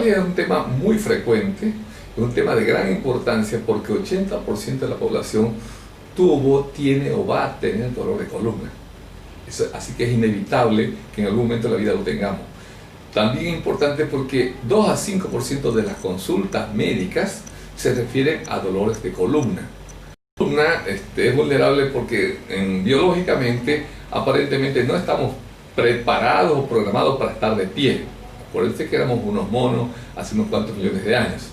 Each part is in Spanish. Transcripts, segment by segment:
lumbalgia es un tema muy frecuente, es un tema de gran importancia porque 80% de la población tuvo, tiene o va a tener dolor de columna. Así que es inevitable que en algún momento de la vida lo tengamos. También es importante porque 2 a 5% de las consultas médicas se refieren a dolores de columna. La columna es vulnerable porque biológicamente, aparentemente no estamos preparados o programados para estar de pie. Acuérdense que éramos unos monos hace unos cuantos millones de años.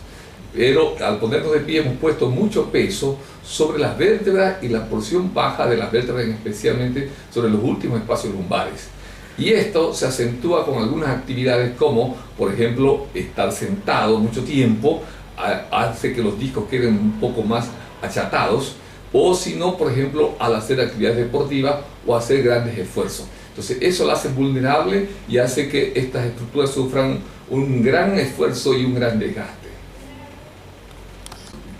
Pero al ponernos de pie hemos puesto mucho peso sobre las vértebras y la porción baja de las vértebras, especialmente sobre los últimos espacios lumbares. Y esto se acentúa con algunas actividades como, por ejemplo, estar sentado mucho tiempo, hace que los discos queden un poco más achatados, o si no, por ejemplo, al hacer actividades deportivas o hacer grandes esfuerzos. Entonces eso la hace vulnerable y hace que estas estructuras sufran un gran esfuerzo y un gran desgaste.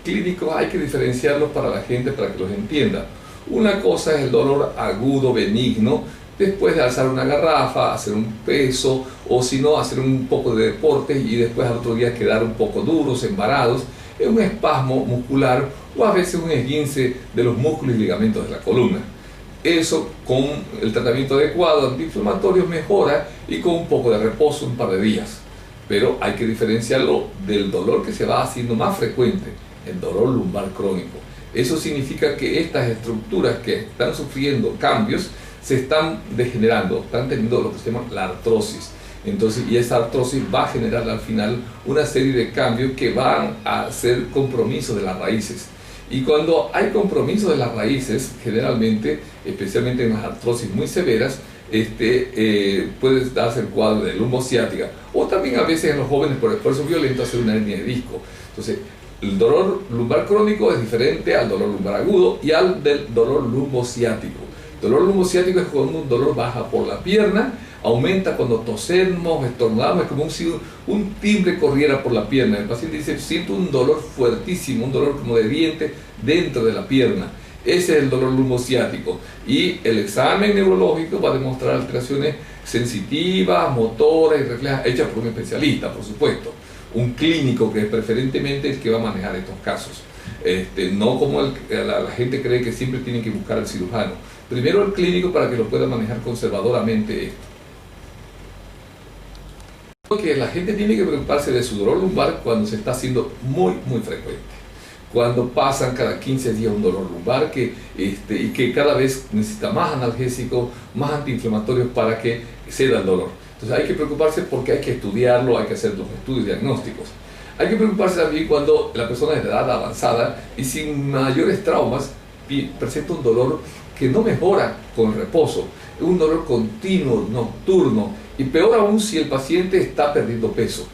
Clínicos hay que diferenciarlos para la gente, para que los entienda. Una cosa es el dolor agudo, benigno, después de alzar una garrafa, hacer un peso, o si no, hacer un poco de deporte y después al otro día quedar un poco duros, embarados. Es un espasmo muscular o a veces un esguince de los músculos y ligamentos de la columna. Eso con el tratamiento adecuado antiinflamatorio mejora y con un poco de reposo, un par de días. Pero hay que diferenciarlo del dolor que se va haciendo más frecuente, el dolor lumbar crónico. Eso significa que estas estructuras que están sufriendo cambios se están degenerando, están teniendo lo que se llama la artrosis. Entonces, y esa artrosis va a generar al final una serie de cambios que van a ser compromisos de las raíces. Y cuando hay compromiso de las raíces, generalmente, especialmente en las artrosis muy severas, puede darse el cuadro de lumbociática, o también a veces en los jóvenes por esfuerzo violento hacer una hernia de disco. Entonces, el dolor lumbar crónico es diferente al dolor lumbar agudo y al del dolor lumbociático. El dolor lumbociático es cuando un dolor baja por la pierna, aumenta cuando tosemos, estornudamos, es como si un timbre corriera por la pierna. El paciente dice, siento un dolor fuertísimo, un dolor como de diente dentro de la pierna. Ese es el dolor lumbociático. Y el examen neurológico va a demostrar alteraciones sensitivas, motoras y reflejas, hechas por un especialista, por supuesto. Un clínico que es preferentemente el que va a manejar estos casos. No como la gente cree que siempre tienen que buscar al cirujano. Primero el clínico para que lo pueda manejar conservadoramente esto. Que la gente tiene que preocuparse de su dolor lumbar cuando se está haciendo muy frecuente. Cuando pasan cada 15 días un dolor lumbar y que cada vez necesita más analgésicos, más antiinflamatorios para que ceda el dolor. Entonces hay que preocuparse porque hay que estudiarlo, hay que hacer los estudios diagnósticos. Hay que preocuparse también cuando la persona es de edad avanzada y sin mayores traumas presenta un dolor que no mejora con el reposo, es un dolor continuo, nocturno, y peor aún si el paciente está perdiendo peso.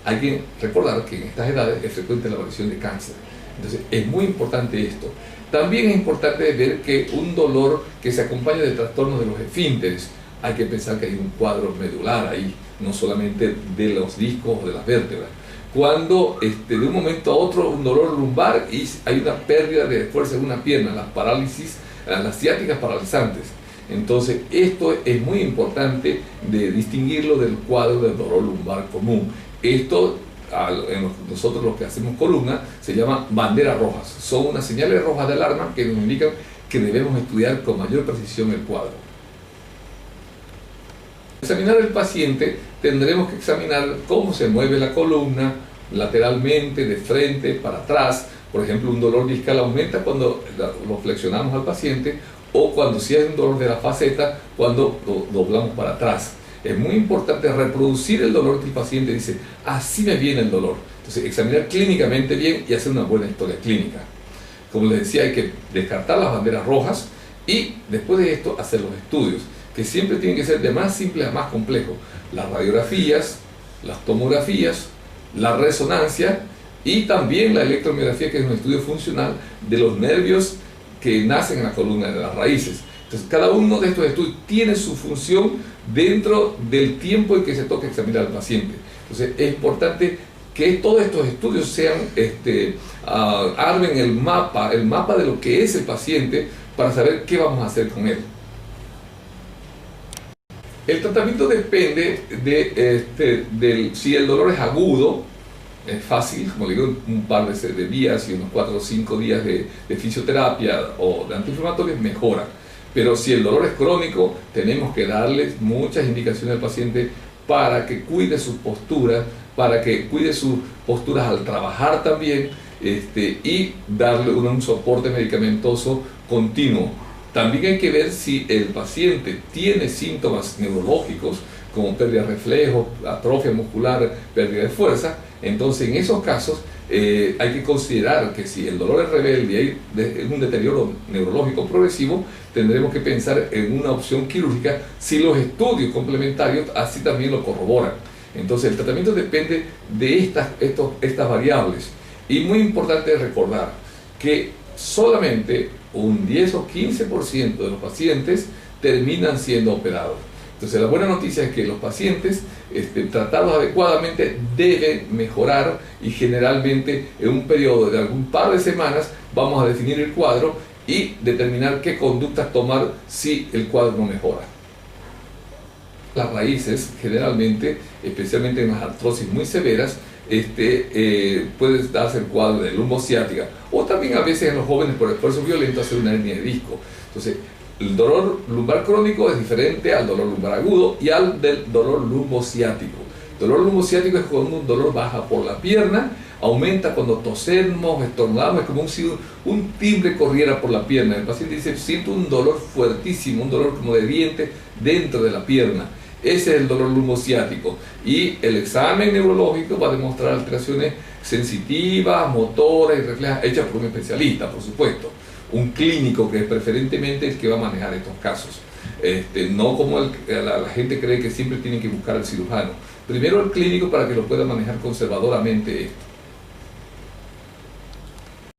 Hay que recordar que en estas edades es frecuente la aparición de cáncer. Entonces es muy importante esto. También es importante ver que un dolor que se acompaña de trastornos de los esfínteres, hay que pensar que hay un cuadro medular ahí, no solamente de los discos o de las vértebras. Cuando de un momento a otro un dolor lumbar y hay una pérdida de fuerza en una pierna, las parálisis, las ciáticas paralizantes. Entonces esto es muy importante de distinguirlo del cuadro del dolor lumbar común. Esto, nosotros los que hacemos columna, se llama banderas rojas. Son unas señales rojas de alarma que nos indican que debemos estudiar con mayor precisión el cuadro. Al examinar al paciente, tendremos que examinar cómo se mueve la columna lateralmente, de frente, para atrás. Por ejemplo, un dolor discal aumenta cuando lo flexionamos al paciente, o cuando si es un dolor de la faceta, cuando lo doblamos para atrás. Es muy importante reproducir el dolor que el paciente dice, así me viene el dolor. Entonces, examinar clínicamente bien y hacer una buena historia clínica. Como les decía, hay que descartar las banderas rojas y después de esto hacer los estudios, que siempre tienen que ser de más simple a más complejo. Las radiografías, las tomografías, la resonancia y también la electromiografía, que es un estudio funcional de los nervios que nacen en la columna de las raíces. Entonces, cada uno de estos estudios tiene su función dentro del tiempo en que se toca examinar al paciente. Entonces, es importante que todos estos estudios sean, armen el mapa de lo que es el paciente para saber qué vamos a hacer con él. El tratamiento depende si el dolor es agudo, es fácil, como digo, un par de días y unos 4 o 5 días de fisioterapia o de antiinflamatorios mejora. Pero si el dolor es crónico, tenemos que darle muchas indicaciones al paciente para que cuide sus posturas, para que cuide sus posturas al trabajar también, y darle un soporte medicamentoso continuo. También hay que ver si el paciente tiene síntomas neurológicos como pérdida de reflejos, atrofia muscular, pérdida de fuerza. Entonces en esos casos hay que considerar que si el dolor es rebelde y hay un deterioro neurológico progresivo, tendremos que pensar en una opción quirúrgica si los estudios complementarios así también lo corroboran. Entonces el tratamiento depende de estas variables. Y muy importante recordar que solamente un 10 o 15% de los pacientes terminan siendo operados. Entonces la buena noticia es que los pacientes tratados adecuadamente deben mejorar, y generalmente en un periodo de algún par de semanas vamos a definir el cuadro y determinar qué conductas tomar si el cuadro no mejora. Las raíces generalmente, especialmente en las artrosis muy severas, puede darse el cuadro de lumbociática, o también a veces en los jóvenes por esfuerzo violento hacer una hernia de disco. Entonces el dolor lumbar crónico es diferente al dolor lumbar agudo y al del dolor lumbociático. El dolor lumbociático es cuando un dolor baja por la pierna, aumenta cuando tosemos, estornudamos, es como si un timbre corriera por la pierna. El paciente dice: siento un dolor fuertísimo, un dolor como de diente dentro de la pierna. Ese es el dolor lumbociático, y el examen neurológico va a demostrar alteraciones sensitivas, motoras y reflejas hechas por un especialista, por supuesto, un clínico que es preferentemente el que va a manejar estos casos. No como la gente cree que siempre tienen que buscar al cirujano. Primero el clínico para que lo pueda manejar conservadoramente esto.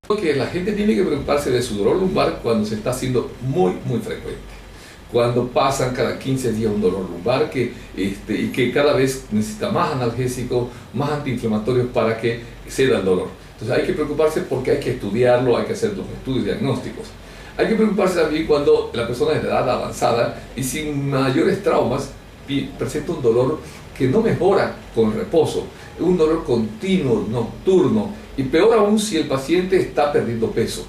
Porque la gente tiene que preocuparse de su dolor lumbar cuando se está haciendo muy frecuente. Cuando pasan cada 15 días un dolor lumbar y que cada vez necesita más analgésicos, más antiinflamatorios para que ceda el dolor. Entonces hay que preocuparse porque hay que estudiarlo, hay que hacer los estudios diagnósticos. Hay que preocuparse también cuando la persona es de edad avanzada y sin mayores traumas presenta un dolor que no mejora con reposo, es un dolor continuo, nocturno, y peor aún si el paciente está perdiendo peso.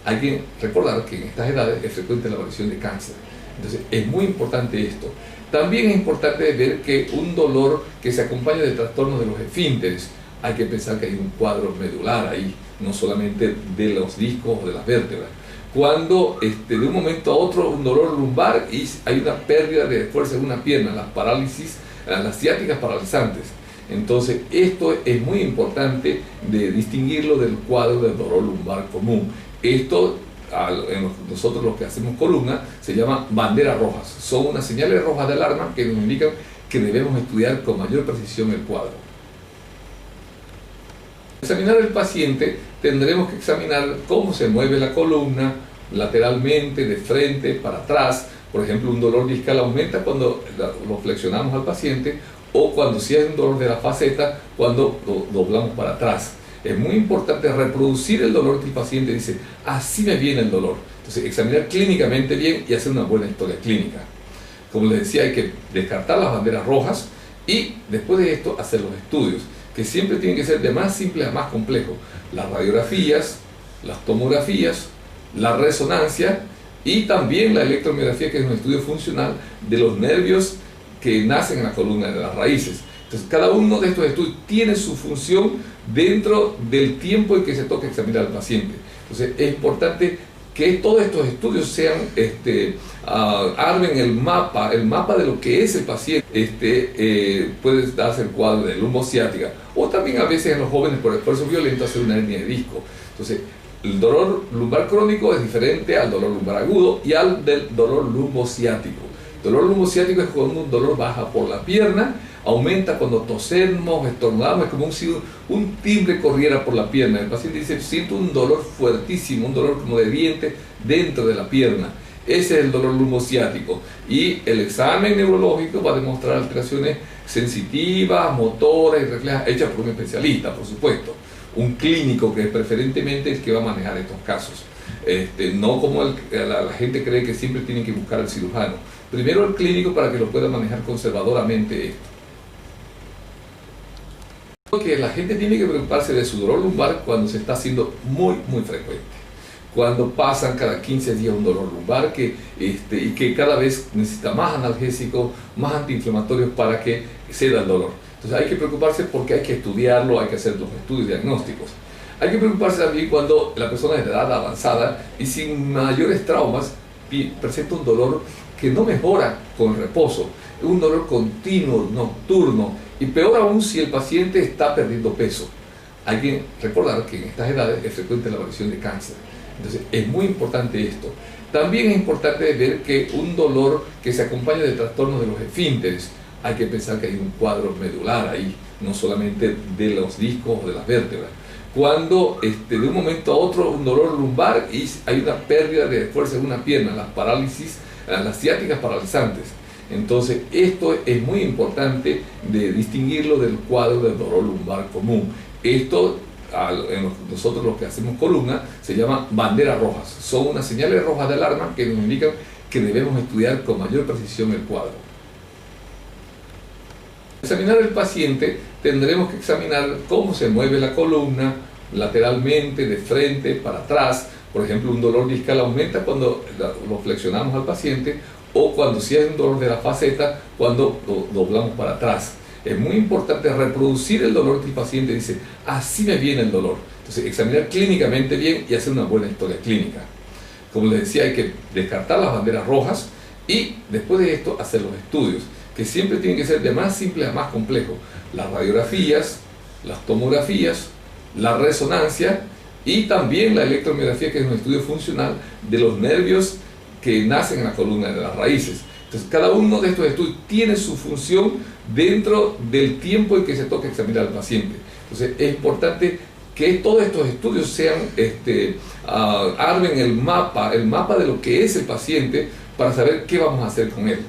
Hay que recordar que en estas edades es frecuente la aparición de cáncer. Entonces es muy importante esto. También es importante ver que un dolor que se acompaña de trastornos de los esfínteres, hay que pensar que hay un cuadro medular ahí, no solamente de los discos o de las vértebras. Cuando de un momento a otro un dolor lumbar y hay una pérdida de fuerza en una pierna, las parálisis, las ciáticas paralizantes. Entonces esto es muy importante de distinguirlo del cuadro del dolor lumbar común. Esto, nosotros los que hacemos columna, se llama banderas rojas. Son unas señales rojas de alarma que nos indican que debemos estudiar con mayor precisión el cuadro. Examinar al paciente, tendremos que examinar cómo se mueve la columna lateralmente, de frente, para atrás. Por ejemplo, un dolor discal aumenta cuando lo flexionamos al paciente, o cuando si hay un dolor de la faceta, cuando lo doblamos para atrás. Es muy importante reproducir el dolor que el paciente dice: así me viene el dolor. Entonces examinar clínicamente bien y hacer una buena historia clínica. Como les decía, hay que descartar las banderas rojas y después de esto hacer los estudios, que siempre tienen que ser de más simple a más complejo. Las radiografías, las tomografías, la resonancia y también la electromiografía, que es un estudio funcional de los nervios que nacen en la columna, de las raíces. Entonces cada uno de estos estudios tiene su función dentro del tiempo en que se toca examinar al paciente. Entonces es importante que todos estos estudios sean, armen el mapa de lo que es el paciente. Puede darse el cuadro de lumbociática, o también a veces en los jóvenes por esfuerzo violento hacer una hernia de disco. Entonces el dolor lumbar crónico es diferente al dolor lumbar agudo y al del dolor lumbociático. El dolor lumbociático es cuando un dolor baja por la pierna, aumenta cuando tosemos, estornudamos, es como si un timbre corriera por la pierna. El paciente dice: siento un dolor fuertísimo, un dolor como de diente dentro de la pierna. Ese es el dolor lumbociático, y el examen neurológico va a demostrar alteraciones sensitivas, motoras y reflejas hechas por un especialista, por supuesto, un clínico que es preferentemente el que va a manejar estos casos. No como la gente cree que siempre tienen que buscar al cirujano. primero al clínico para que lo pueda manejar conservadoramente esto. Que la gente tiene que preocuparse de su dolor lumbar cuando se está haciendo muy frecuente. Cuando pasan cada 15 días un dolor lumbar y que cada vez necesita más analgésicos, más antiinflamatorios para que ceda el dolor. Entonces hay que preocuparse porque hay que estudiarlo, hay que hacer los estudios diagnósticos. Hay que preocuparse también cuando la persona es de edad avanzada y sin mayores traumas presenta un dolor que no mejora con reposo, es un dolor continuo, nocturno, y peor aún si el paciente está perdiendo peso. Hay que recordar que en estas edades es frecuente la aparición de cáncer. Entonces es muy importante esto. También es importante ver que un dolor que se acompaña de trastornos de los esfínteres, hay que pensar que hay un cuadro medular ahí, no solamente de los discos o de las vértebras. Cuando de un momento a otro un dolor lumbar y hay una pérdida de fuerza en una pierna, las parálisis, las ciáticas paralizantes. Entonces esto es muy importante de distinguirlo del cuadro del dolor lumbar común. Esto, nosotros los que hacemos columna, se llama banderas rojas. Son unas señales rojas de alarma que nos indican que debemos estudiar con mayor precisión el cuadro. Al examinar al paciente, tendremos que examinar cómo se mueve la columna lateralmente, de frente, para atrás. Por ejemplo, un dolor discal aumenta cuando lo flexionamos al paciente, o cuando si hay un dolor de la faceta, cuando lo doblamos para atrás. Es muy importante reproducir el dolor que el paciente dice, así me viene el dolor. Entonces, examinar clínicamente bien y hacer una buena historia clínica. Como les decía, hay que descartar las banderas rojas y después de esto hacer los estudios, que siempre tienen que ser de más simple a más complejo. Las radiografías, las tomografías, la resonancia y también la electromiografía, que es un estudio funcional de los nervios que nacen en la columna de las raíces. Entonces, cada uno de estos estudios tiene su función dentro del tiempo en que se toca examinar al paciente. Entonces, es importante que todos estos estudios sean, armen el mapa de lo que es el paciente para saber qué vamos a hacer con él.